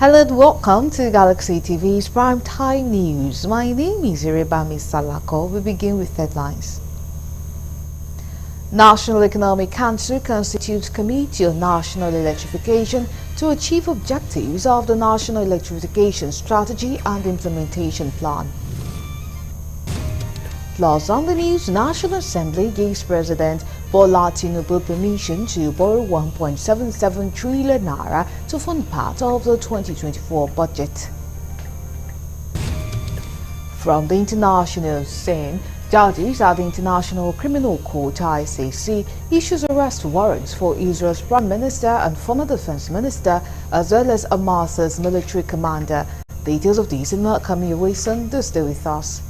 Hello and welcome to Galaxy TV's Prime Time News. My name is Irebami Salako. We begin with headlines. National Economic Council constitutes Committee on National Electrification to achieve objectives of the National Electrification Strategy and Implementation Plan. Plus on the news, National Assembly gives President Bola Tinubu permission to borrow 1.77 trillion naira to fund part of the 2024 budget. From the international scene, judges at the International Criminal Court (ICC) issues arrest warrants for Israel's Prime Minister and former Defense Minister, as well as Hamas's military commander. Details of this in Kamil Wilson. Do stay with us.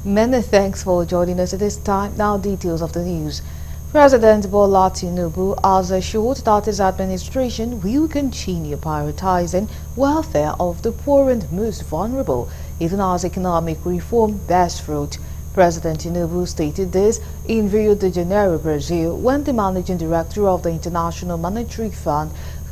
Many thanks for joining us at this time. Now details of the news. President Bola Tinubu has assured that his administration will continue prioritizing welfare of the poor and most vulnerable, even as economic reform bears fruit. President Tinubu stated this in Rio de Janeiro, Brazil, when the managing director of the International Monetary Fund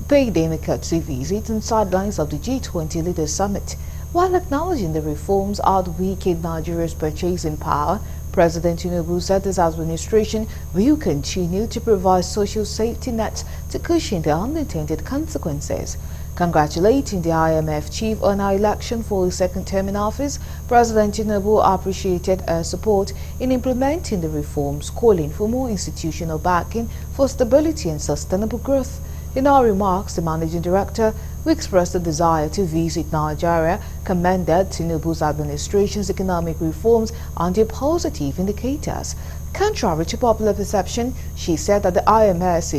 paid him a courtesy visit on sidelines of the G20 Leaders Summit. While acknowledging the reforms had weakened Nigeria's purchasing power, President Tinubu said his administration will continue to provide social safety nets to cushion the unintended consequences. Congratulating the IMF chief on her election for his second term in office, President Tinubu appreciated her support in implementing the reforms, calling for more institutional backing for stability and sustainable growth. In her remarks, the managing director, who expressed a desire to visit Nigeria, commended Tinubu's administration's economic reforms and their positive indicators. Contrary to popular perception, she said that the IMF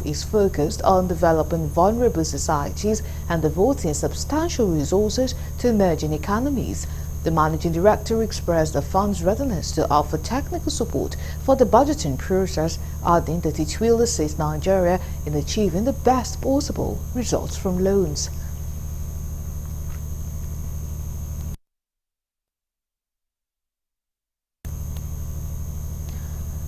is focused on developing vulnerable societies and devoting substantial resources to emerging economies. The managing director expressed the fund's readiness to offer technical support for the budgeting process, adding that it will assist Nigeria in achieving the best possible results from loans.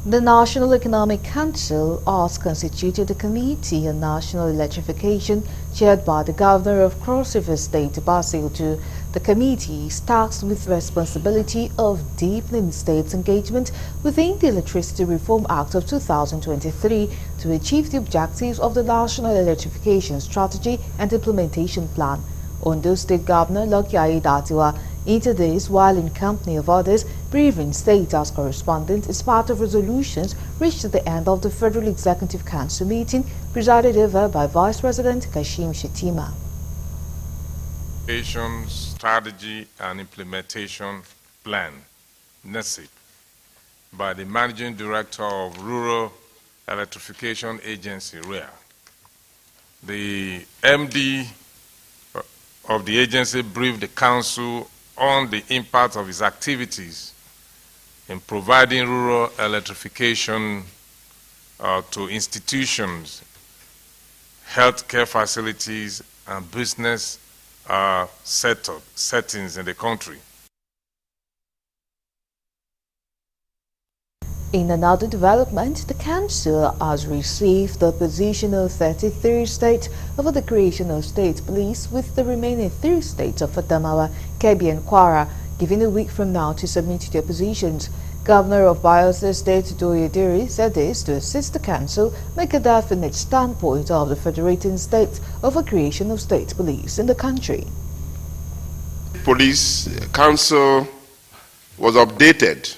The National Economic Council has constituted a Committee on National Electrification chaired by the Governor of Cross River State, Basil II. The committee is tasked with the responsibility of deepening state's engagement within the Electricity Reform Act of 2023 to achieve the objectives of the National Electrification Strategy and Implementation Plan. Ondo State Governor Lucky Aiyedatiwa into this while in company of others, briefing state as correspondent as part of resolutions reached at the end of the Federal Executive Council meeting presided over by Vice President Kashim Shettima. Strategy and Implementation Plan, NESIP, by the Managing Director of Rural Electrification Agency, REA. The MD of the agency briefed the Council on the impact of its activities in providing rural electrification to institutions, healthcare facilities, and business settings in the country. In another development, the Council has received the position of 33 states over the creation of state police, with the remaining 3 states of Adamawa, Kebbi and Kwara given a week from now to submit their positions. Governor of Bayelsa State, Doye Diri, said this to assist the Council make a definite standpoint of the federating states over creation of state police in the country. Police Council was updated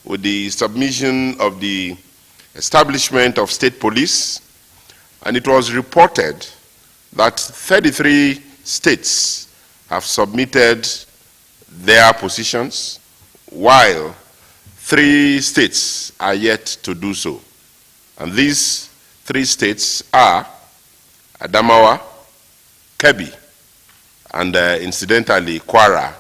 with the submission of the establishment of state police, and it was reported that 33 states have submitted their positions, while 3 states are yet to do so. And these 3 states are Adamawa, Kebbi, and incidentally Kwara.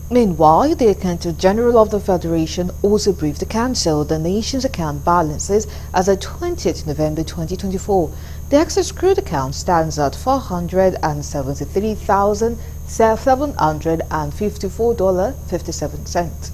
Meanwhile, the Accountant General of the Federation also briefed the Council the nation's account balances as of 20th November 2024. The excess crude account stands at $473,754.57.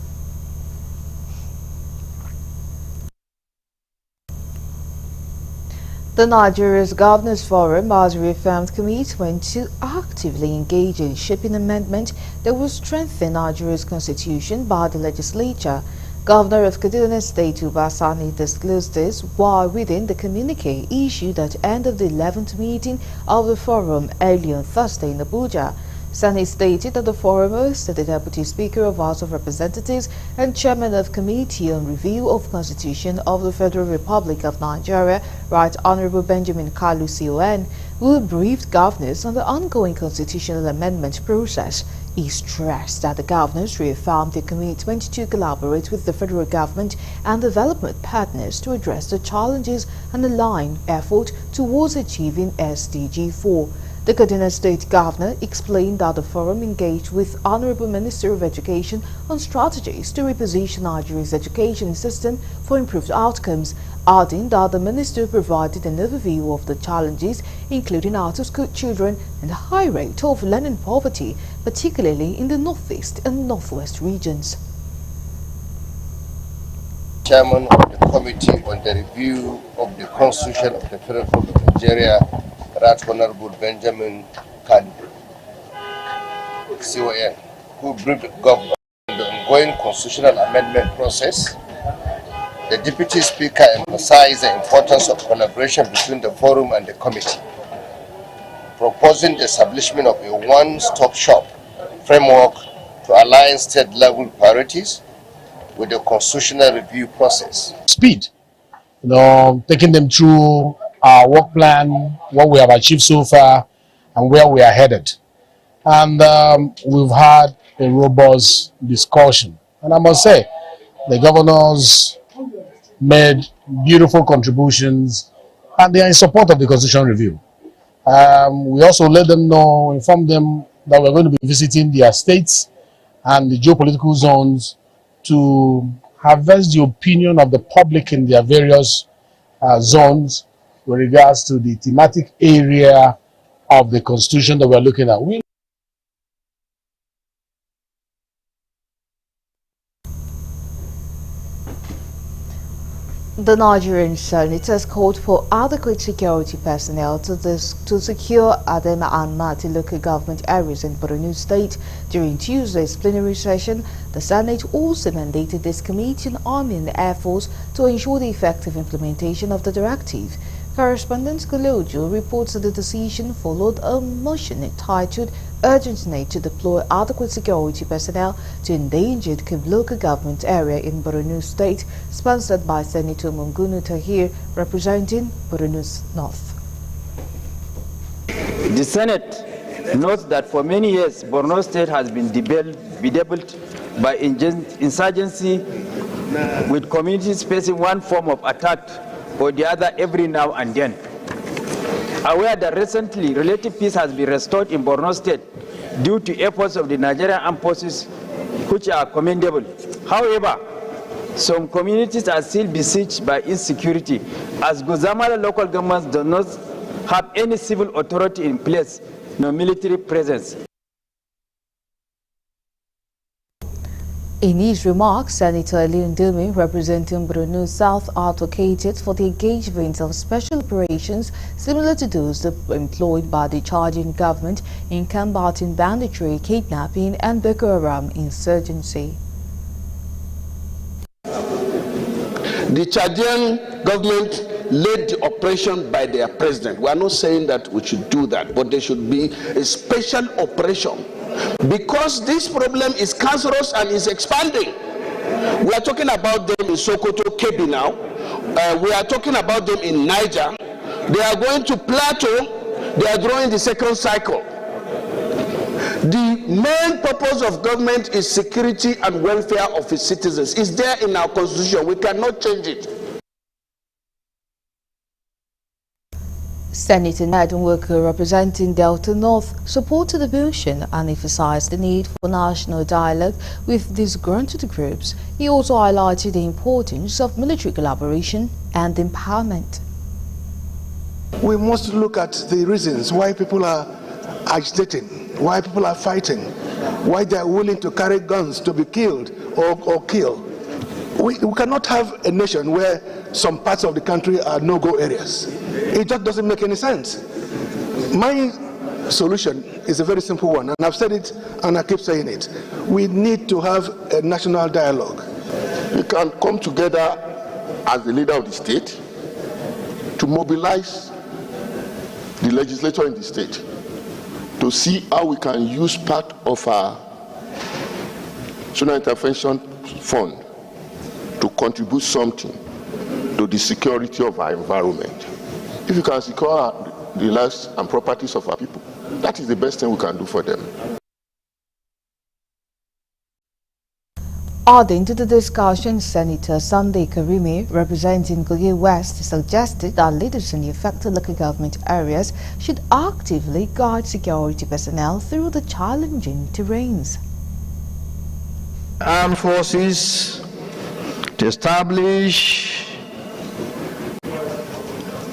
The Nigeria's Governors Forum has reaffirmed commitment to actively engage in shaping amendment that will strengthen Nigeria's constitution by the legislature. Governor of Kaduna State Uba Sani disclosed this while reading the communique issued at the end of the 11th meeting of the forum early on Thursday in Abuja. Sani stated that the forum hosted the Deputy Speaker of House of Representatives and Chairman of Committee on Review of Constitution of the Federal Republic of Nigeria, Right Honorable Benjamin Kalu CON, who briefed governors on the ongoing constitutional amendment process. He stressed that the governors reaffirmed their commitment to collaborate with the federal government and development partners to address the challenges and align effort towards achieving SDG 4. The Kaduna State Governor explained that the forum engaged with Honorable Minister of Education on strategies to reposition Nigeria's education system for improved outcomes, adding that the minister provided an overview of the challenges, including out-of-school children and the high rate of learning poverty, particularly in the northeast and northwest regions. Chairman of the Committee on the Review of the Constitution of the Federal Republic of Nigeria, Right Honorable Benjamin Kalu CON, who briefed the government on the ongoing constitutional amendment process. The Deputy Speaker emphasized the importance of collaboration between the forum and the committee, proposing the establishment of a one-stop shop framework to align state-level priorities with the constitutional review process. Speed, taking them through our work plan, what we have achieved so far, and where we are headed. And we've had a robust discussion. And I must say, the governors made beautiful contributions, and they are in support of the constitutional review. We also let them know, inform them that we're going to be visiting their states and the geopolitical zones to harvest the opinion of the public in their various zones with regards to the thematic area of the constitution that we're looking at. The Nigerian senators called for adequate security personnel to secure Adema and Mati local government areas in Borno State. During Tuesday's plenary session, the Senate also mandated this committee on Army and Air Force to ensure the effective implementation of the directive. Correspondent Kolojo reports that the decision followed a motion entitled Urgent Need to Deploy Adequate Security Personnel to Endangered Local Government Area in Borno State, sponsored by Senator Mungunu Tahir, representing Borno North. The Senate notes that for many years, Borno State has been bedeviled by insurgency, with communities facing one form of attack or the other every now and then. Aware that recently relative peace has been restored in Borno State due to efforts of the Nigerian armed forces, which are commendable. However, some communities are still besieged by insecurity, as Guzamala local governments do not have any civil authority in place, no military presence. In his remarks, Senator Eliun Dumi, representing Borno South, advocated for the engagement of special operations similar to those employed by the Chadian government in combating banditry, kidnapping, and Boko Haram insurgency. The Chadian government led the operation by their president. We are not saying that we should do that, but there should be a special operation, because this problem is cancerous and is expanding. We are talking about them in Sokoto, Kebbi now. We are talking about them in Niger. They are going to Plateau. They are drawing the second cycle. The main purpose of government is security and welfare of its citizens. It's there in our constitution. We cannot change it. Senator Ned Nwoko, representing Delta North, supported the motion and emphasized the need for national dialogue with disgruntled groups. He also highlighted the importance of military collaboration and empowerment. We must look at the reasons why people are agitating, why people are fighting, why they are willing to carry guns to be killed or kill. We cannot have a nation where some parts of the country are no-go areas. It just doesn't make any sense. My solution is a very simple one, and I've said it and I keep saying it. We need to have a national dialogue. We can come together as the leader of the state to mobilize the legislature in the state to see how we can use part of our national intervention fund to contribute something to the security of our environment. If you can secure the lives and properties of our people, that is the best thing we can do for them. Adding to the discussion, Senator Sunday Karimi, representing Kogi West, suggested that leaders in the affected local government areas should actively guide security personnel through the challenging terrains. Armed forces to establish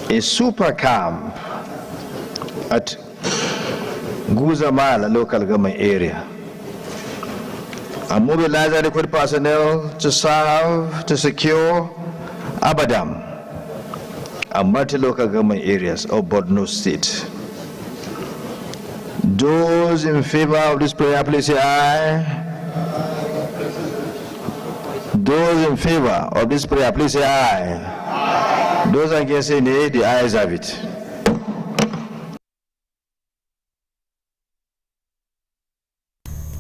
a super camp at Guzamala local government area and mobilize adequate personnel to serve to secure Abadam and multi-local government areas of Borno State. Those in favor of this prayer, please say aye. Those in favor of this prayer, please say aye. Those against say nay, the ayes have it.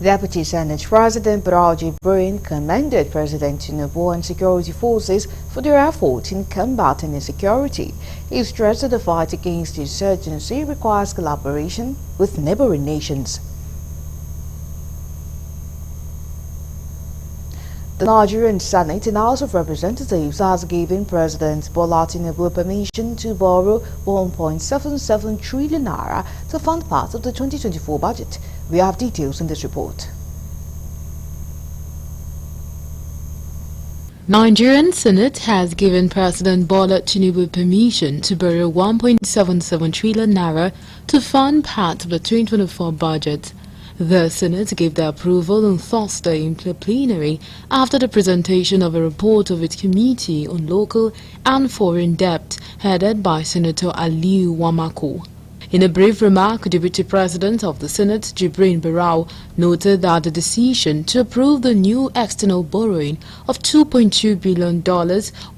Deputy Senate President Barau Jibrin commended President Tinubu and security forces for their effort in combating insecurity. He stressed that the fight against insurgency requires collaboration with neighboring nations. The Nigerian Senate and House of Representatives has given President Bola Tinubu permission to borrow 1.77 trillion naira to fund part of the 2024 budget. We have details in this report. Nigerian Senate has given President Bola Tinubu permission to borrow 1.77 trillion naira to fund part of the 2024 budget. The Senate gave the approval on Thursday in plenary after the presentation of a report of its Committee on Local and Foreign Debt headed by Senator Aliyu Wamako. In a brief remark, Deputy President of the Senate, Jibrin Barau, noted that the decision to approve the new external borrowing of $2.2 billion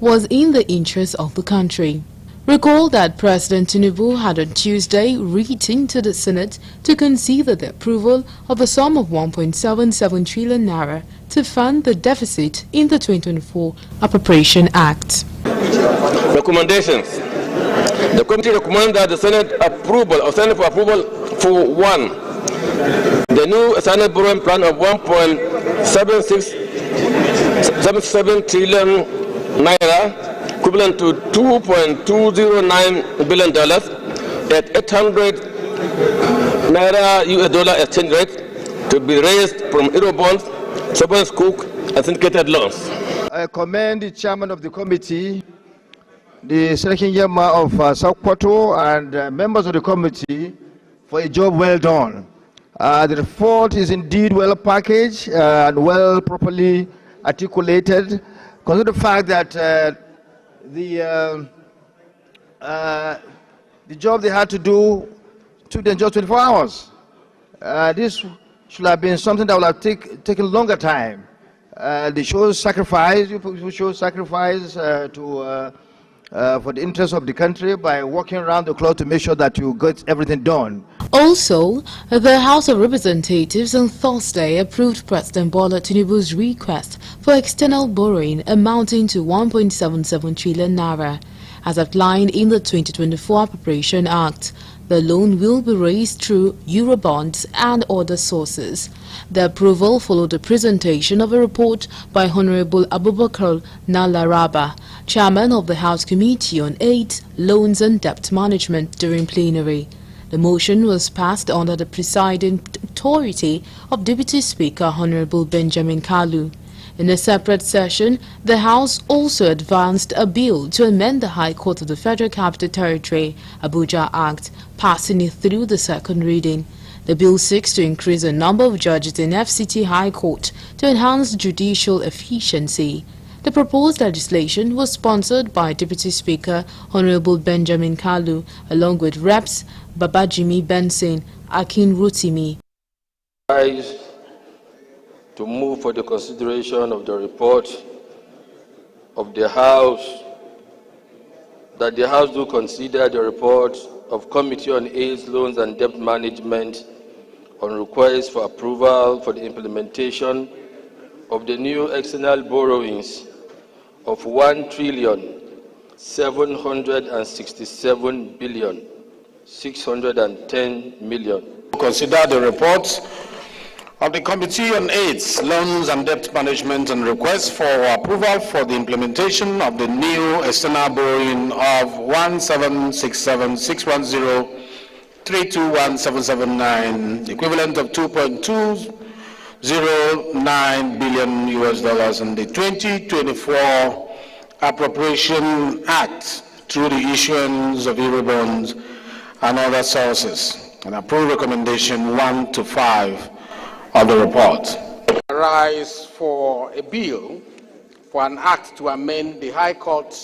was in the interest of the country. Recall that President Tinubu had on Tuesday written to the Senate to consider the approval of a sum of 1.77 trillion naira to fund the deficit in the 2024 Appropriation Act. Recommendations. The committee recommends that the Senate Senate for approval for 1. The new Senate borrowing plan of 1.77 trillion naira, equivalent to $2.209 billion at 800 naira US dollar exchange rate, to be raised from Eurobonds, sovereign sukuk, and syndicated loans. I commend the chairman of the committee, the Senator Yema of Sokoto, and members of the committee for a job well done. The report is indeed well packaged and well properly articulated. Consider the fact that the job they had to do took them just 24 hours. This should have been something that would have taken longer time. They show sacrifice, people show sacrifice for the interest of the country by working around the clock to make sure that you get everything done. Also, the House of Representatives on Thursday approved President Bola Tinubu's request for external borrowing amounting to 1.77 trillion naira. As outlined in the 2024 Appropriation Act, The loan will be raised through Eurobonds and other sources. The approval followed the presentation of a report by Honorable Abubakar Nalaraba, Chairman of the House Committee on Aid, Loans and Debt Management during plenary. The motion was passed under the presiding authority of Deputy Speaker Honorable Benjamin Kalu. In a separate session, the House also advanced a bill to amend the High Court of the Federal Capital Territory, Abuja Act, passing it through the second reading. The bill seeks to increase the number of judges in FCT High Court to enhance judicial efficiency. The proposed legislation was sponsored by Deputy Speaker Honorable Benjamin Kalu, along with Reps Babajimi Benson, Akin Rotimi. To move for the consideration of the report of the House, that the House do consider the report of Committee on Aid, Loans and Debt Management on request for approval for the implementation of the new external borrowings of 1,767,610,000,000. Consider the report of the Committee on AIDS, Loans and Debt Management and request for approval for the implementation of the new external borrowing of 1,767,610,321,779, equivalent of $2.209 billion in the 2024 Appropriation Act through the issuance of Eurobonds and other sources, and approve recommendation 1 to 5 of the report. Arise for a bill for an act to amend the High Court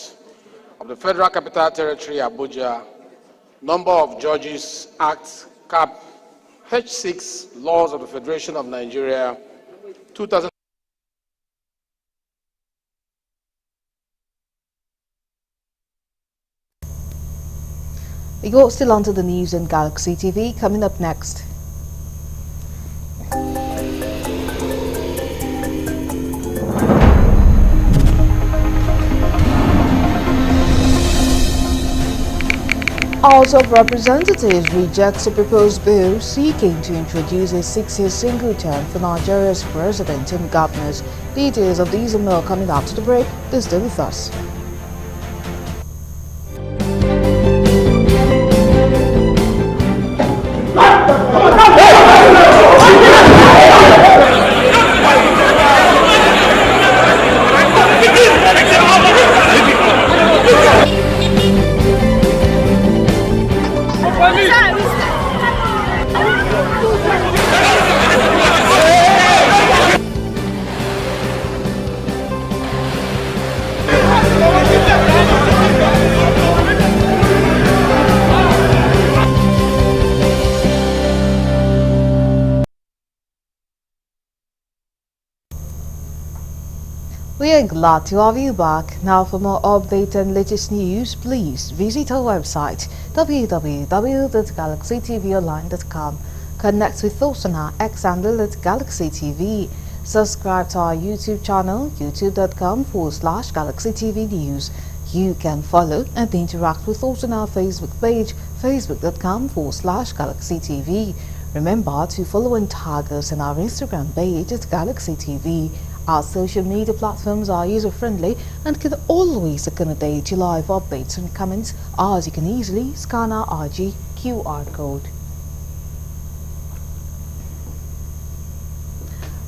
of the Federal Capital Territory, Abuja, Number of Judges Act, Cap H6, Laws of the Federation of Nigeria, 2000. We go still on to the news in Galaxy TV. Coming up next. House of Representatives rejects a proposed bill seeking to introduce a 6-year single term for Nigeria's president and governors. Details of these and more coming after the break. Please stay with us. We are glad to have you back. Now for more updates and latest news, please visit our website www.galaxytvonline.com. Connect with us on our X handle at Galaxy TV. Subscribe to our YouTube channel, youtube.com/Galaxy TV News. You can follow and interact with us on our Facebook page, facebook.com/Galaxy TV. Remember to follow and tag us on our Instagram page at Galaxy TV. Our social media platforms are user-friendly and can always accommodate your live updates and comments, as you can easily scan our RG QR code.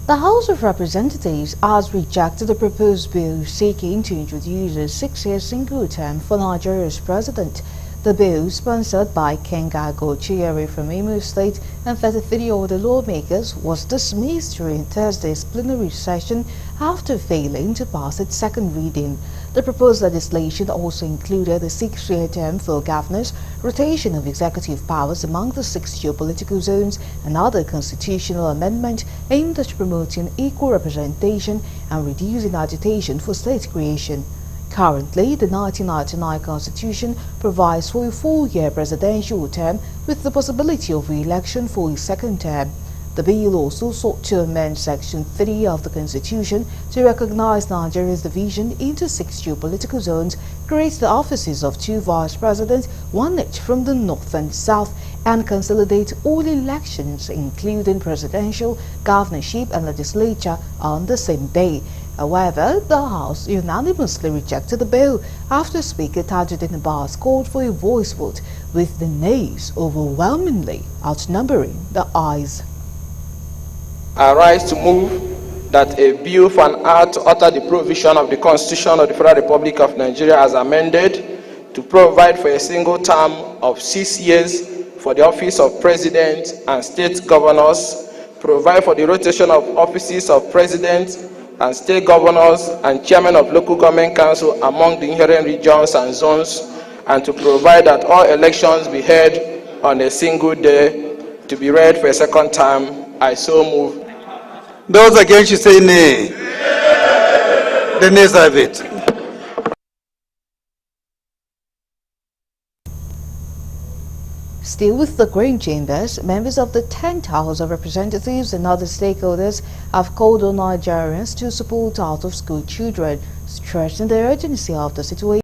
The House of Representatives has rejected the proposed bill seeking to introduce a 6-year single term for Nigeria's president. The bill, sponsored by Kenga Gochiere from Imo State and 33 other lawmakers, was dismissed during Thursday's plenary session after failing to pass its second reading. The proposed legislation also included a 6-year term for governors, rotation of executive powers among the 6 geopolitical zones, and other constitutional amendments aimed at promoting equal representation and reducing agitation for state creation. Currently, the 1999 Constitution provides for a 4-year presidential term with the possibility of re-election for a second term. The bill also sought to amend Section 3 of the Constitution to recognize Nigeria's division into 6 geopolitical zones, create the offices of 2 vice presidents, one each from the north and south, and consolidate all elections, including presidential, governorship and legislature, on the same day. However, the House unanimously rejected the bill after Speaker Tajuddin Abbas called for a voice vote, with the nays overwhelmingly outnumbering the ayes. I rise to move that a bill for an act to alter the provision of the Constitution of the Federal Republic of Nigeria as amended to provide for a single term of 6 years for the office of President and state governors, provide for the rotation of offices of President and state governors and chairmen of local government council among the inherent regions and zones, and to provide that all elections be held on a single day to be read for a second time. I so move. Those against, you say nay. The nays have it. Still with the Green Chambers, members of the 10th House of Representatives and other stakeholders have called on Nigerians to support out-of-school children, stressing the urgency of the situation.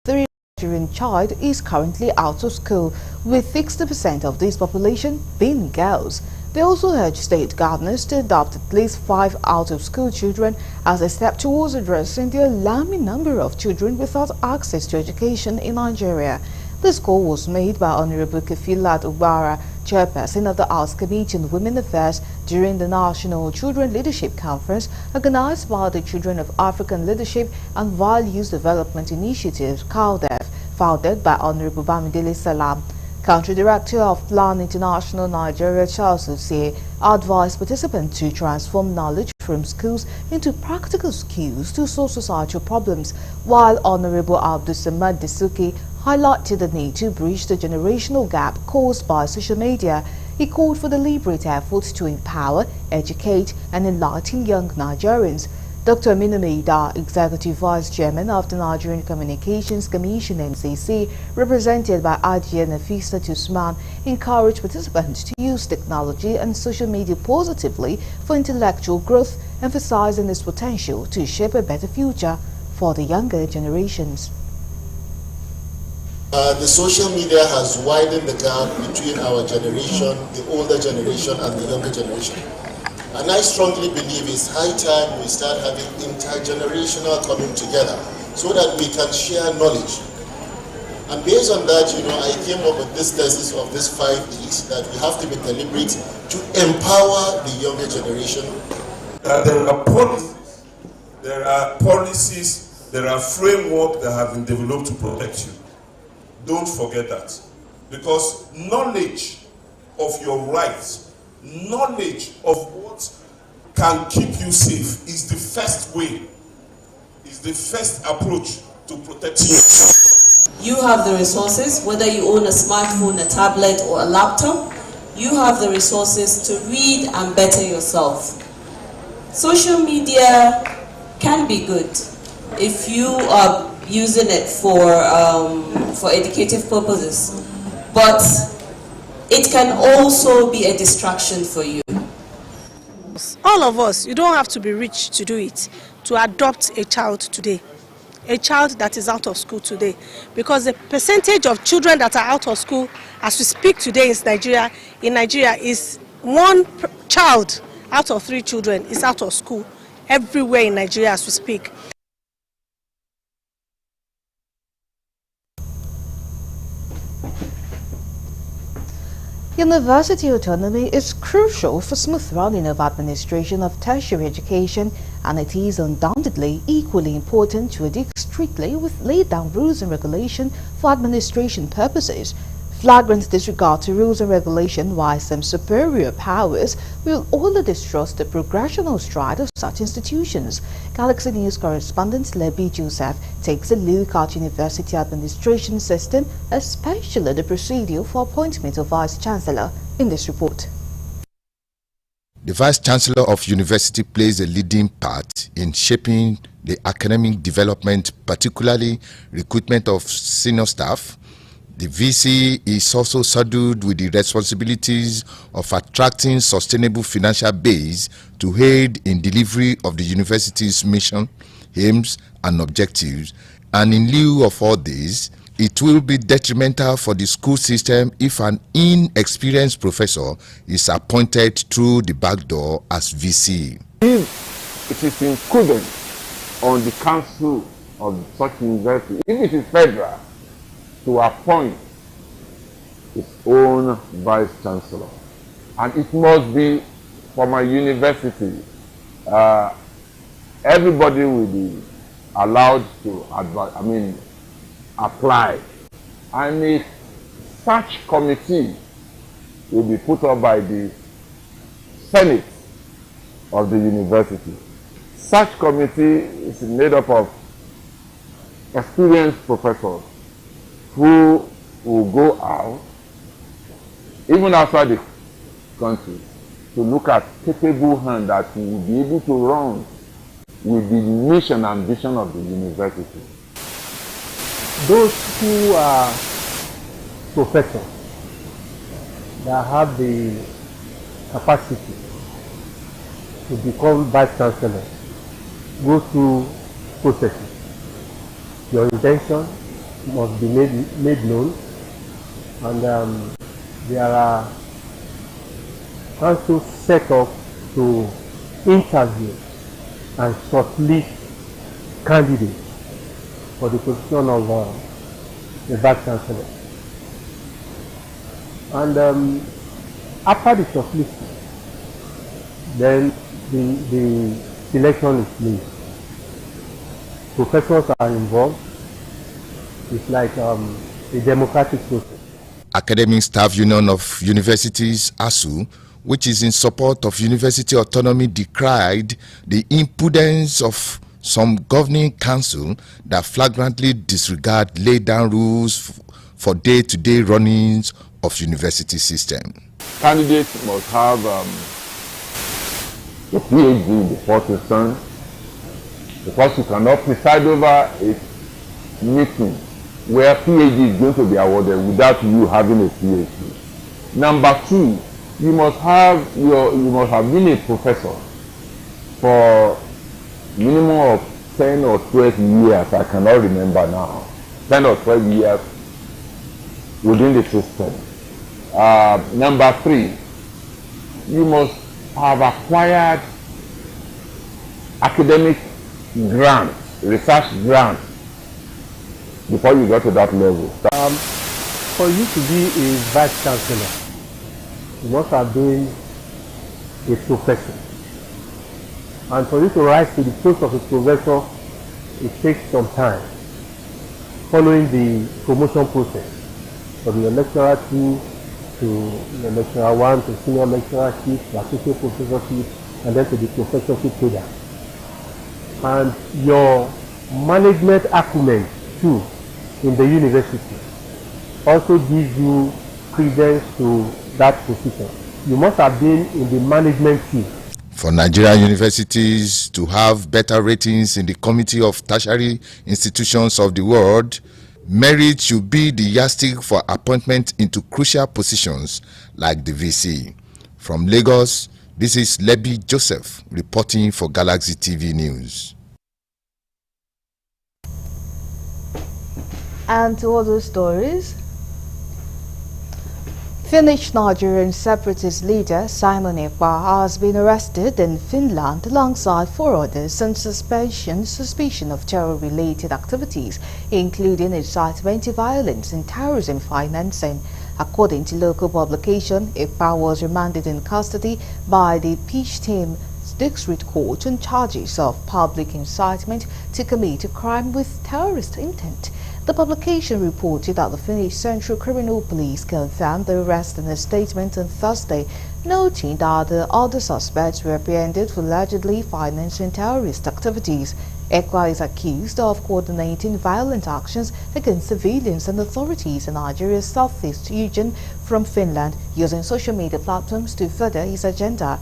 The Nigerian child is currently out of school, with 60% of this population being girls. They also urge state governors to adopt at least 5 out-of-school children as a step towards addressing the alarming number of children without access to education in Nigeria. This call was made by Honorable Kefilat Ubara, chairperson of the House Committee on Women Affairs, during the National Children Leadership Conference organized by the Children of African Leadership and Values Development Initiative, CALDEF, founded by Honorable Bamidele Salam. Country Director of Plan International Nigeria, Charles Osei, advised participants to transform knowledge from schools into practical skills to solve societal problems, while Honorable Abdul Samad Disuki highlighted the need to bridge the generational gap caused by social media. He called for deliberate efforts to empower, educate and enlighten young Nigerians. Dr. Aminu Maida, Executive Vice Chairman of the Nigerian Communications Commission (NCC), represented by Ajia Nafisa Usman, encouraged participants to use technology and social media positively for intellectual growth, emphasizing its potential to shape a better future for the younger generations. The social media has widened the gap between our generation, the older generation and the younger generation. And I strongly believe it's high time we start having intergenerational coming together so that we can share knowledge. And based on that, I came up with this thesis of this 5 E's, that we have to be deliberate to empower the younger generation. There are policies, there are frameworks that have been developed to protect you. Don't forget that. Because knowledge of your rights, knowledge of what can keep you safe is the first way, is the first approach to protecting yourself. You have the resources, whether you own a smartphone, a tablet or a laptop, you have the resources to read and better yourself. Social media can be good if you are using it for educative purposes, but it can also be a distraction for you. All of us, you don't have to be rich to do it, to adopt a child today, a child that is out of school today, because the percentage of children that are out of school as we speak today in Nigeria is 1 child out of 3 children is out of school everywhere in Nigeria as we speak. University autonomy is crucial for smooth running of administration of tertiary education, and it is undoubtedly equally important to adhere strictly with laid down rules and regulation for administration purposes. Flagrant disregard to rules and regulation by some superior powers will only distrust the progressional stride of such institutions. Galaxy News correspondent Lebi Joseph takes a look at university administration system, especially the procedure for appointment of Vice-Chancellor, in this report. The Vice-Chancellor of University plays a leading part in shaping the academic development, particularly recruitment of senior staff. The VC is also saddled with the responsibilities of attracting sustainable financial base to aid in delivery of the university's mission, aims, and objectives. And in lieu of all this, It will be detrimental for the school system if an inexperienced professor is appointed through the back door as VC. If it is incumbent on the council of such university, if it is federal, to appoint its own vice chancellor, and it must be from a university, everybody will be allowed to apply, and a search committee will be put up by the Senate of the university. Such committee is made up of experienced professors who will go out, even outside the country, to look at capable hands that will be able to run with the mission and vision of the university. Those who are professors that have the capacity to become vice chancellor go through processes. Your intention must be made known, and there are councils set up to interview and shortlist candidates for the position of the vice chancellor. And after the shortlisting, then the selection is made. Professors are involved. It's like a democratic process. Academic Staff Union of Universities, ASU, which is in support of university autonomy, decried the impudence of some governing council that flagrantly disregard laid down rules for day-to-day runnings of university system. Candidates must have a PhD before to stand, because you cannot preside over a meeting where PhD is going to be awarded without you having a PhD. Number two, you must have been a professor for minimum of 10 or 12 years, I cannot remember now, 10 or 12 years within the system. Number three, you must have acquired academic grants, research grants, before you get to that level. For you to be a vice chancellor, you must have been a professor. And for you to rise to the post of a professor, it takes some time, following the promotion process from your lecturer 2 to your lecturer 1 to senior lecturership to associate professorship, and then to the professorship holder. And your management acumen too in the university also gives you credence to that position. You must have been in the management team. For Nigerian universities to have better ratings in the Committee of Tertiary Institutions of the World, merit should be the yardstick for appointment into crucial positions like the VC. From Lagos, this is Lebi Joseph reporting for Galaxy TV News. And to other stories, Finnish Nigerian separatist leader Simon Ekpa has been arrested in Finland alongside 4 others on suspicion of terror-related activities, including incitement to violence and terrorism financing. According to local publication, Ekpa was remanded in custody by the Pishtim District Court on charges of public incitement to commit a crime with terrorist intent. The publication reported that the Finnish Central Criminal Police confirmed the arrest in a statement on Thursday, noting that the other suspects were apprehended for allegedly financing terrorist activities. Ekpa is accused of coordinating violent actions against civilians and authorities in Nigeria's southeast region from Finland, using social media platforms to further his agenda.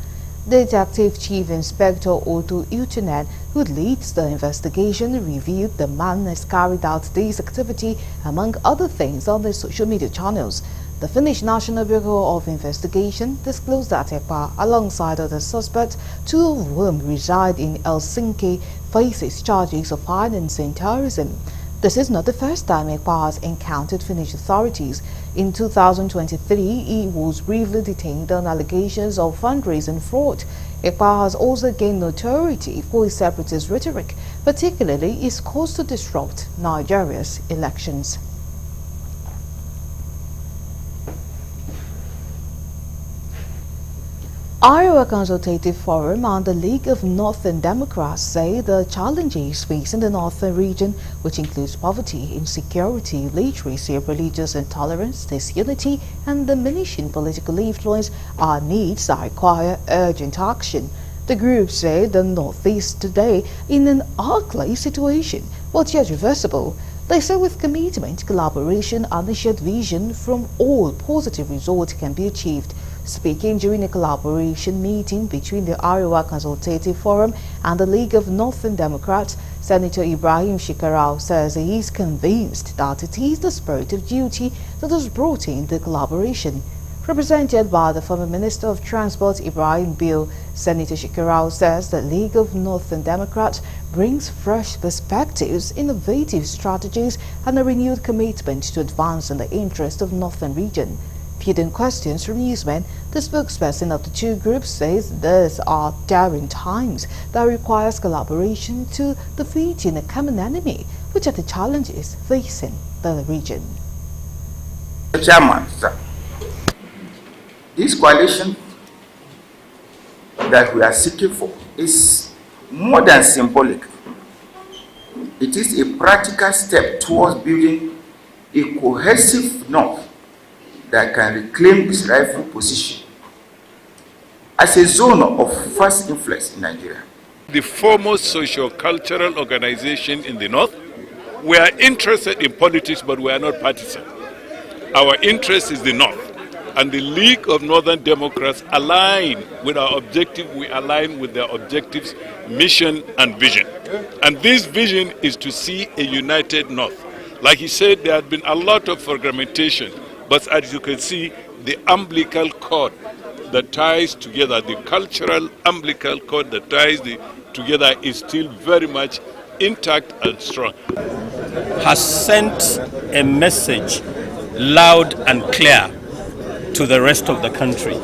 Detective Chief Inspector Otto Utunen, who leads the investigation, revealed the man has carried out this activity, among other things, on the social media channels. The Finnish National Bureau of Investigation disclosed that Ekpa, alongside other suspects, 2 of whom reside in Helsinki, faces charges of financing terrorism. This is not the first time Ekpa has encountered Finnish authorities. In 2023, he was briefly detained on allegations of fundraising fraud. Ekpa has also gained notoriety for his separatist rhetoric, particularly his calls to disrupt Nigeria's elections. Iowa Consultative Forum and the League of Northern Democrats say the challenges facing the northern region, which includes poverty, insecurity, literacy, religious intolerance, disunity, and diminishing political influence, are needs that require urgent action. The group say the Northeast today in an ugly situation, but yet reversible. They say with commitment, collaboration, and a shared vision from all positive results can be achieved. Speaking during a collaboration meeting between the Iowa Consultative Forum and the League of Northern Democrats, Senator Ibrahim Shekarau says he is convinced that it is the spirit of duty that has brought in the collaboration. Represented by the former Minister of Transport Ibrahim Bill, Senator Shekarau says the League of Northern Democrats brings fresh perspectives, innovative strategies, and a renewed commitment to advance in the interest of Northern region. Fielding questions from newsmen, the spokesperson of the two groups says these are daring times that requires collaboration to defeating a common enemy, which are the challenges facing the region. Chairman, sir, this coalition that we are seeking for is more than symbolic. It is a practical step towards building a cohesive North that can reclaim its rightful position as a zone of first influence in Nigeria. The foremost socio-cultural organization in the North. We are interested in politics, but we are not partisan. Our interest is the North. And the League of Northern Democrats align with our objective. We align with their objectives, mission, and vision. And this vision is to see a united North. Like he said, there had been a lot of fragmentation. But as you can see, the umbilical cord that ties together, the cultural umbilical cord that ties together is still very much intact and strong. Has sent a message loud and clear to the rest of the country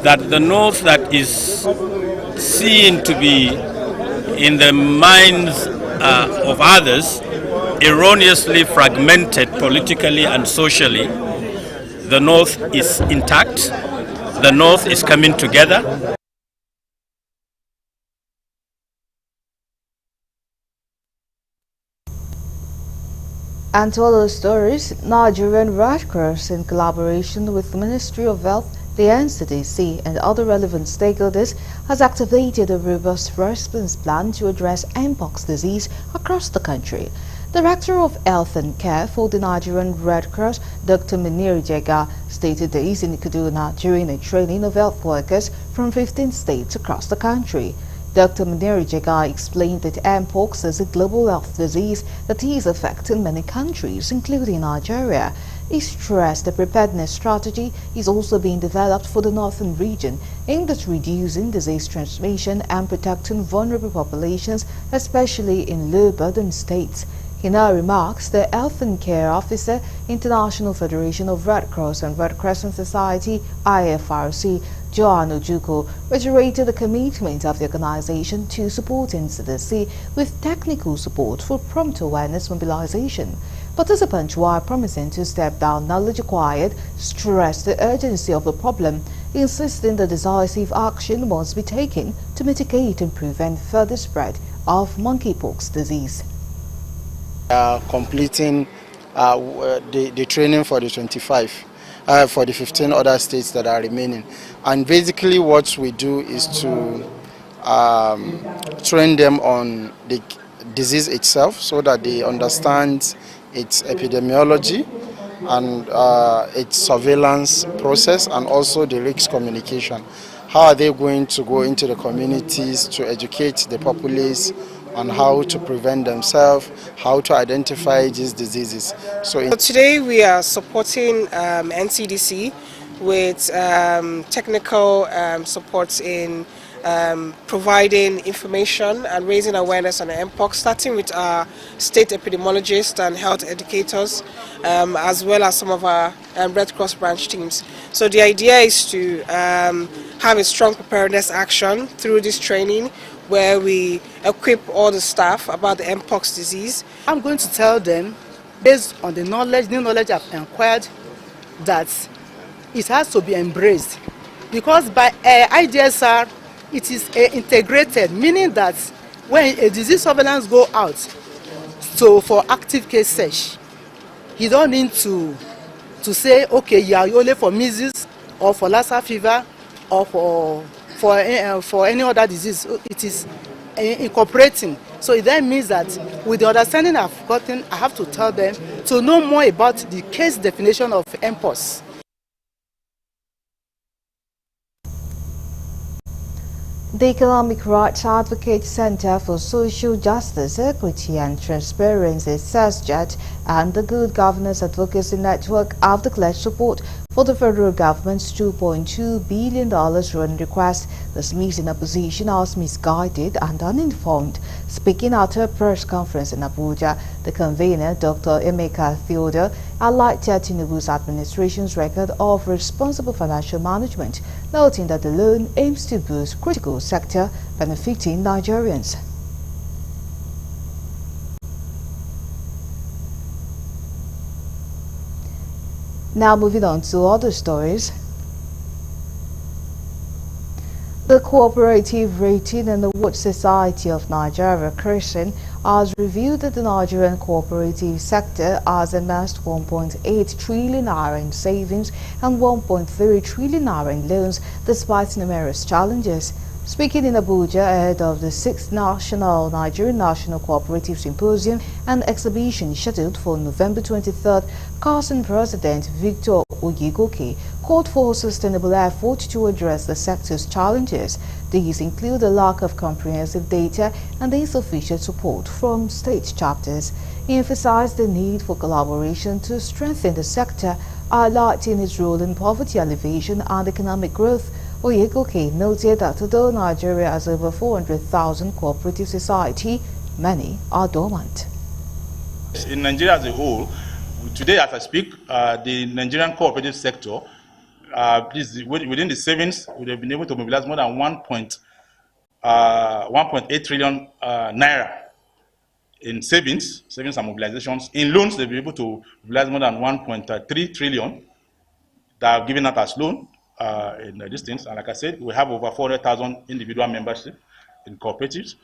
that the North that is seen to be in the minds of others erroneously fragmented politically and socially, the North is intact, the North is coming together. And to all those stories, Nigerian Red Cross, in collaboration with the Ministry of Health, the NCDC and other relevant stakeholders, has activated a robust response plan to address Mpox disease across the country. Director of Health and Care for the Nigerian Red Cross, Dr. Munir Jega, stated this in Kaduna during a training of health workers from 15 states across the country. Dr. Munir Jega explained that Mpox is a global health disease that is affecting many countries, including Nigeria. He stressed the preparedness strategy is also being developed for the northern region, aimed at reducing disease transmission and protecting vulnerable populations, especially in low-burden states. He now remarks the Health and Care Officer, International Federation of Red Cross and Red Crescent Society, IFRC, Joan Ojuko, reiterated the commitment of the organization to support NCDC with technical support for prompt awareness mobilization. Participants, while promising to step down knowledge acquired, stressed the urgency of the problem, insisting that decisive action must be taken to mitigate and prevent further spread of monkeypox disease. Completing the training for the 15 other states that are remaining, and basically what we do is to train them on the disease itself so that they understand its epidemiology and its surveillance process, and also the risk communication. How are they going to go into the communities to educate the populace on how to prevent themselves, how to identify these diseases. So today we are supporting NCDC with technical support in providing information and raising awareness on the mpox, starting with our state epidemiologists and health educators, as well as some of our Red Cross branch teams. So the idea is to have a strong preparedness action through this training, where we equip all the staff about the mpox disease. I'm going to tell them, based on the new knowledge I've acquired, that it has to be embraced, because by IDSR it is integrated, meaning that when a disease surveillance go out for active case search, you don't need to say, okay, you are only for measles or for Lassa fever or for any other disease. It is incorporating. So it then means that with the understanding I've gotten, I have to tell them to know more about the case definition of mpox. The Economic Rights Advocate Center for Social Justice, Equity and Transparency, SESJET, and the Good Governance Advocacy Network have declared support for the federal government's $2.2 billion loan request, dismissing opposition as misguided and uninformed. Speaking at a press conference in Abuja, the convener, Dr. Emeka Theodore, highlighted Tinubu's administration's record of responsible financial management, noting that the loan aims to boost critical sector benefiting Nigerians. Now moving on to other stories. The Cooperative Rating and Award Society of Nigeria, CRISIN, has revealed that the Nigerian cooperative sector has amassed 1.8 trillion naira in savings and 1.3 trillion naira in loans despite numerous challenges. Speaking in Abuja ahead of the 6th Nigerian National Cooperative Symposium and exhibition scheduled for November 23rd, CARSON President Victor Oyegoke called for sustainable effort to address the sector's challenges. These include the lack of comprehensive data and the insufficient support from state chapters. He emphasized the need for collaboration to strengthen the sector, highlighting its role in poverty alleviation and economic growth. Oyegoke noted that although Nigeria has over 400,000 cooperative society, many are dormant. In Nigeria as a whole, today as I speak, the Nigerian cooperative sector, within the savings, we have been able to mobilize more than 1.8 trillion naira in savings and mobilizations. In loans, they've been able to mobilize more than 1.3 trillion that are given out as loan. In these things, and like I said, we have over 400,000 individual membership in cooperatives.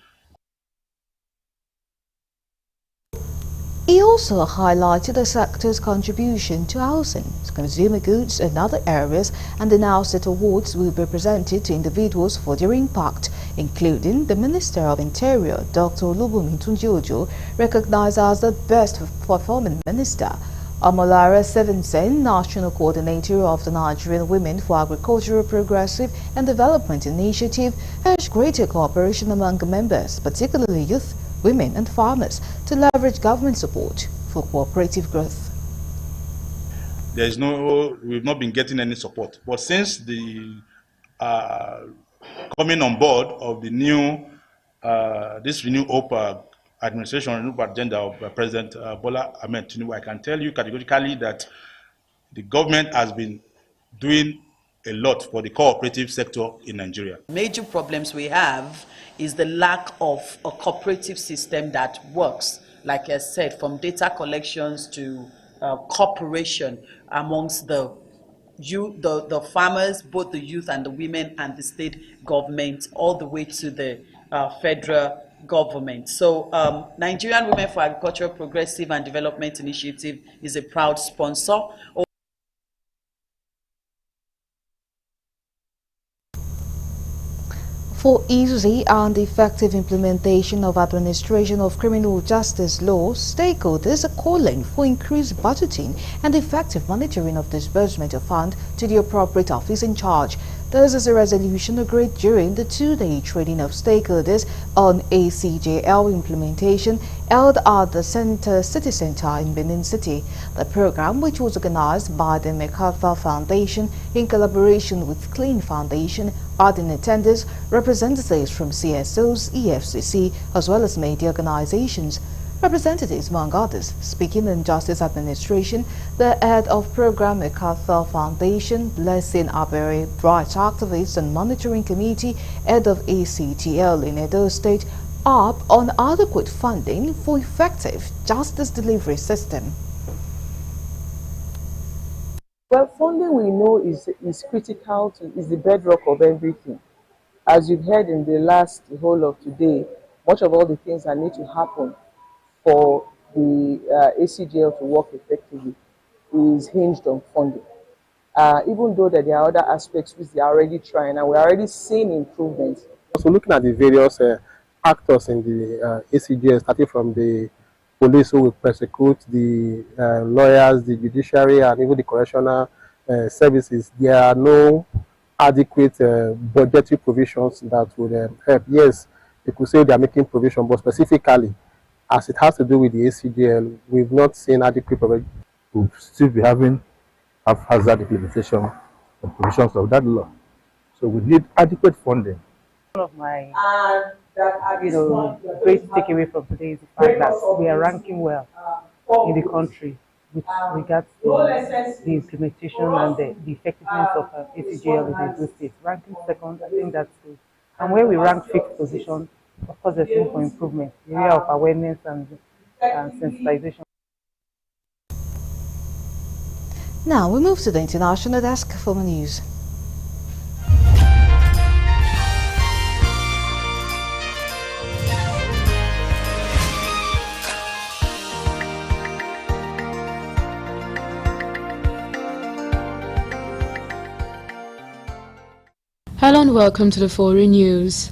He also highlighted the sector's contribution to housing, consumer goods and other areas, and announced that awards will be presented to individuals for their impact, including the Minister of Interior, Dr. Olubunmi Tunji-Ojo, recognized as the best performing minister. Omolara Sevensen, National Coordinator of the Nigerian Women for Agricultural Progressive and Development Initiative, urged greater cooperation among members, particularly youth, women and farmers, to leverage government support for cooperative growth. We've not been getting any support, but since the coming on board of the new, this renewed OPA administration, renewed agenda of President Bola Ahmed Tinubu, I can tell you categorically that the government has been doing a lot for the cooperative sector in Nigeria. Major problems we have is the lack of a cooperative system that works, like I said, from data collections to cooperation amongst the youth, the farmers, both the youth and the women and the state government, all the way to the federal government. So Nigerian Women for Agricultural Progressive and Development Initiative is a proud sponsor. For easy and effective implementation of administration of criminal justice laws, stakeholders are calling for increased budgeting and effective monitoring of disbursement of funds to the appropriate office in charge. This is a resolution agreed during the two-day training of stakeholders on ACJL implementation held at the City Center in Benin City. The program, which was organized by the MacArthur Foundation in collaboration with Clean Foundation, had in attendance representatives from CSOs, EFCC, as well as media organizations. Representatives, among others, speaking in Justice Administration, the head of Program MacArthur Foundation, Blessing Abere, rights activist and monitoring committee, head of ACTL in Edo State, up on adequate funding for effective justice delivery system. Well, funding we know is critical, is the bedrock of everything. As you've heard in the last whole of today, much of all the things that need to happen for the ACJL to work effectively is hinged on funding. Even though that there are other aspects which they are already trying and we're already seeing improvements. So looking at the various actors in the ACJL, starting from the police who will prosecute, the lawyers, the judiciary, and even the correctional services, there are no adequate budgetary provisions that would help. Yes, you could say they are making provision, but specifically, as it has to do with the ACJL, we've not seen adequate provision. We'll still be having haphazard implementation of provisions of that law. So we need adequate funding. One of my great takeaway from today is the fact that we are ranking well in the country with regards to the implementation and the effectiveness of ACJL in the state. Ranking second, I think that's good. And where we rank fifth position, of course, there's room for improvement in the area of awareness and sensitization. Now we move to the international desk for more news. Hello and welcome to the foreign news.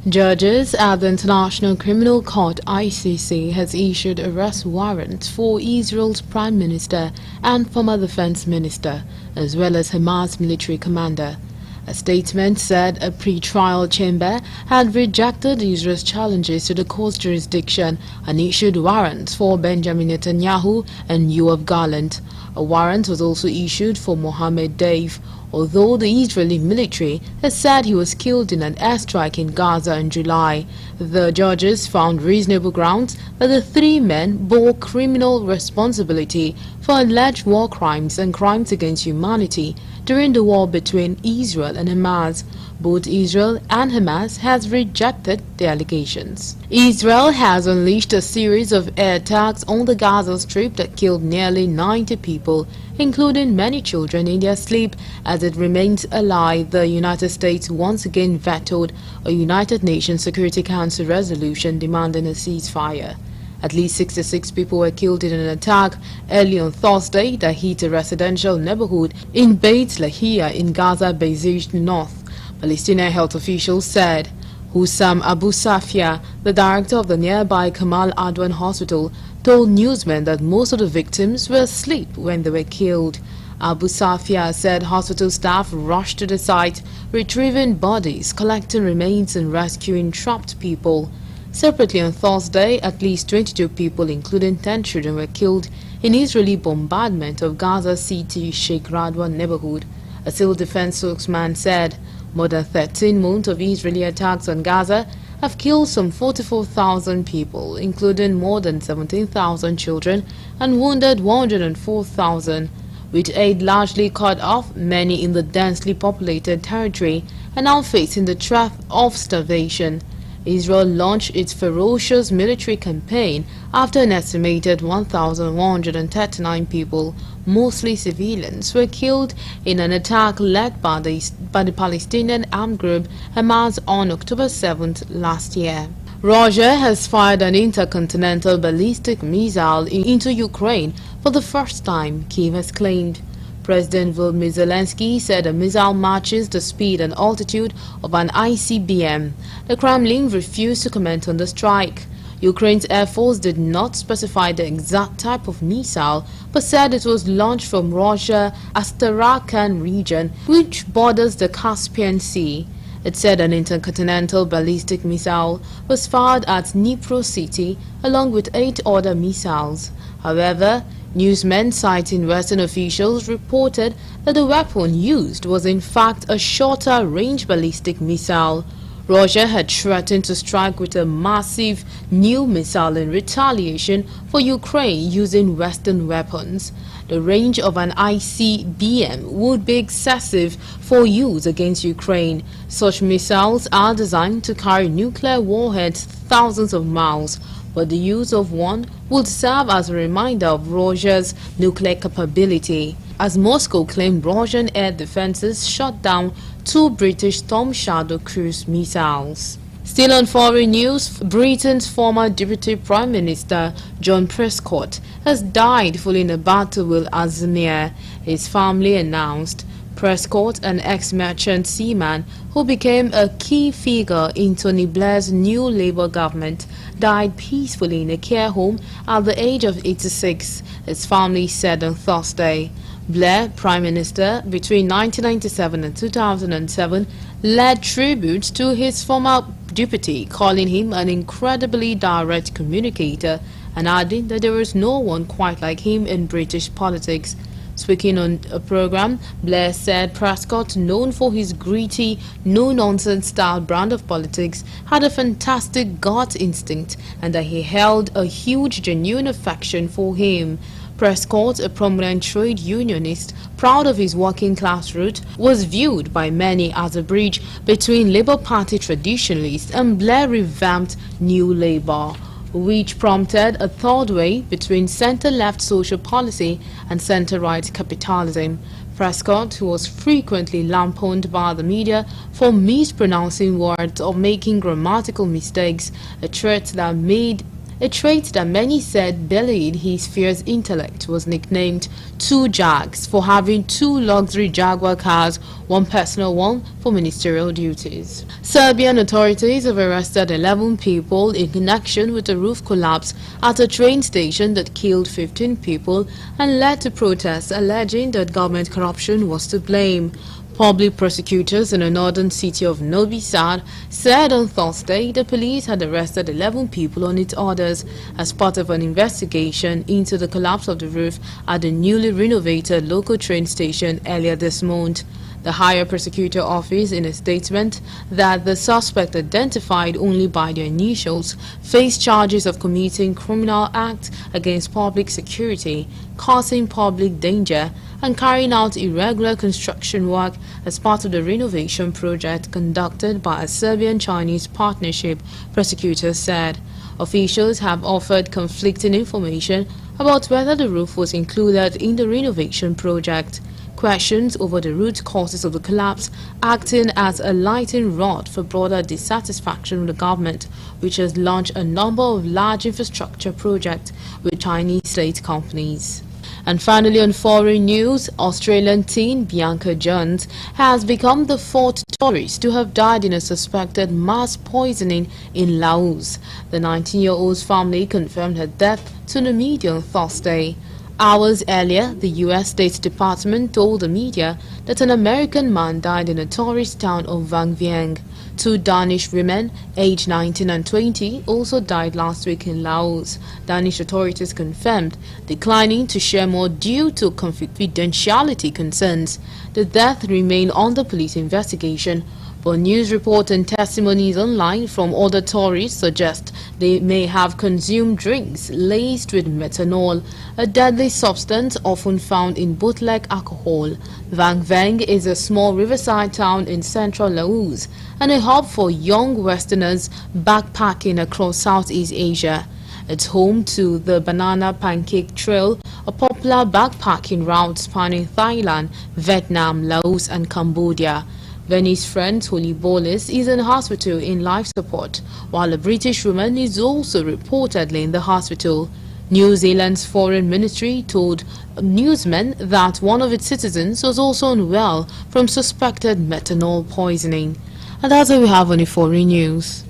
Judges at the International Criminal Court (ICC) has issued arrest warrants for Israel's Prime Minister and former Defense Minister, as well as Hamas military commander. A statement said a pre-trial chamber had rejected Israel's challenges to the court's jurisdiction and issued warrants for Benjamin Netanyahu and Yoav Gallant. A warrant was also issued for Mohammed Deif, although the Israeli military has said he was killed in an airstrike in Gaza in July. The judges found reasonable grounds that the three men bore criminal responsibility for alleged war crimes and crimes against humanity during the war between Israel and Hamas. Both Israel and Hamas has rejected the allegations. Israel has unleashed a series of air attacks on the Gaza Strip that killed nearly 90 people, including many children in their sleep. As it remains a lie, the United States once again vetoed a United Nations Security Council resolution demanding a ceasefire. At least 66 people were killed in an attack early on Thursday that hit a residential neighborhood in Beit Lahia in Gaza Bezish North. Palestinian health officials said. Hussam Abu Safia, the director of the nearby Kamal Adwan Hospital, told newsmen that most of the victims were asleep when they were killed. Abu Safia said hospital staff rushed to the site, retrieving bodies, collecting remains and rescuing trapped people. Separately on Thursday, at least 22 people, including 10 children, were killed in Israeli bombardment of Gaza City Sheikh Radwan neighborhood. A civil defense spokesman said more than 13 months of Israeli attacks on Gaza have killed some 44,000 people, including more than 17,000 children, and wounded 104,000. With aid largely cut off, many in the densely populated territory are now facing the threat of starvation. Israel launched its ferocious military campaign after an estimated 1,139 people, mostly civilians, were killed in an attack led by the Palestinian armed group Hamas on October 7th last year. Russia has fired an intercontinental ballistic missile into Ukraine for the first time, Kyiv has claimed. President Volodymyr Zelensky said the missile matches the speed and altitude of an ICBM. The Kremlin refused to comment on the strike. Ukraine's Air Force did not specify the exact type of missile, but said it was launched from Russia Astrakhan region, which borders the Caspian Sea. It said an intercontinental ballistic missile was fired at Dnipro city along with 8 other missiles. However, newsmen citing Western officials reported that the weapon used was in fact a shorter-range ballistic missile. Russia had threatened to strike with a massive new missile in retaliation for Ukraine using Western weapons. The range of an ICBM would be excessive for use against Ukraine. Such missiles are designed to carry nuclear warheads thousands of miles, but the use of one would serve as a reminder of Russia's nuclear capability, as Moscow claimed Russian air defenses shot down 2 British Storm Shadow cruise missiles. Still on foreign news, Britain's former Deputy Prime Minister John Prescott has died following a battle with Alzheimer's, his family announced. Prescott, an ex-merchant seaman who became a key figure in Tony Blair's new Labour government, died peacefully in a care home at the age of 86, his family said on Thursday. Blair, Prime Minister between 1997 and 2007, led tribute to his former deputy, calling him an incredibly direct communicator and adding that there is no one quite like him in British politics. Speaking on a program, Blair said Prescott, known for his gritty, no-nonsense style brand of politics, had a fantastic gut instinct and that he held a huge, genuine affection for him. Prescott, a prominent trade unionist, proud of his working-class route, was viewed by many as a bridge between Labour Party traditionalists and Blair revamped New Labour, which prompted a third way between centre-left social policy and centre-right capitalism. Prescott, who was frequently lampooned by the media for mispronouncing words or making grammatical mistakes, a trait that many said belied his fierce intellect, was nicknamed Two Jags for having 2 luxury Jaguar cars, one personal one for ministerial duties. Serbian authorities have arrested 11 people in connection with a roof collapse at a train station that killed 15 people and led to protests alleging that government corruption was to blame. Public prosecutors in the northern city of Novi Sad said on Thursday the police had arrested 11 people on its orders as part of an investigation into the collapse of the roof at the newly renovated local train station earlier this month. The higher prosecutor office, in a statement that the suspect, identified only by their initials, faced charges of committing criminal acts against public security, causing public danger, and carrying out irregular construction work as part of the renovation project conducted by a Serbian-Chinese partnership, prosecutors said. Officials have offered conflicting information about whether the roof was included in the renovation project. Questions over the root causes of the collapse acting as a lightning rod for broader dissatisfaction with the government, which has launched a number of large infrastructure projects with Chinese state companies. And finally, on foreign news, Australian teen Bianca Jones has become the 4th tourist to have died in a suspected mass poisoning in Laos. The 19-year-old's family confirmed her death to the media on Thursday. Hours earlier, the U.S. State Department told the media that an American man died in a tourist town of Vang Vieng. 2 Danish women, aged 19 and 20, also died last week in Laos. Danish authorities confirmed, declining to share more due to confidentiality concerns. The death remained under police investigation, but news reports and testimonies online from other tourists suggest they may have consumed drinks laced with methanol, a deadly substance often found in bootleg alcohol. Vang Vieng is a small riverside town in central Laos and a hub for young Westerners backpacking across Southeast Asia. It's home to the Banana Pancake Trail, a popular backpacking route spanning Thailand, Vietnam, Laos and Cambodia. Benny's friend Tony Bollis is in hospital in life support, while a British woman is also reportedly in the hospital. New Zealand's foreign ministry told newsmen that one of its citizens was also unwell from suspected methanol poisoning. And that's all we have on the foreign news.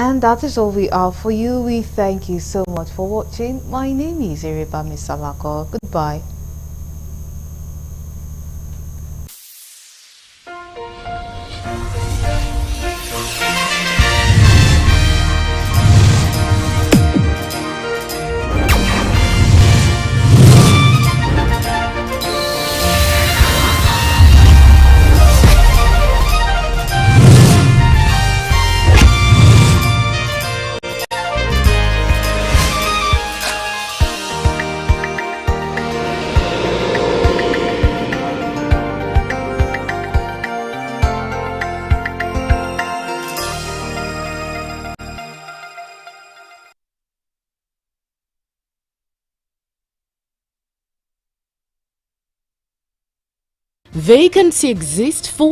And that is all we have for you. We thank you so much for watching. My name is Iribami Salako. Goodbye. Vacancy exists for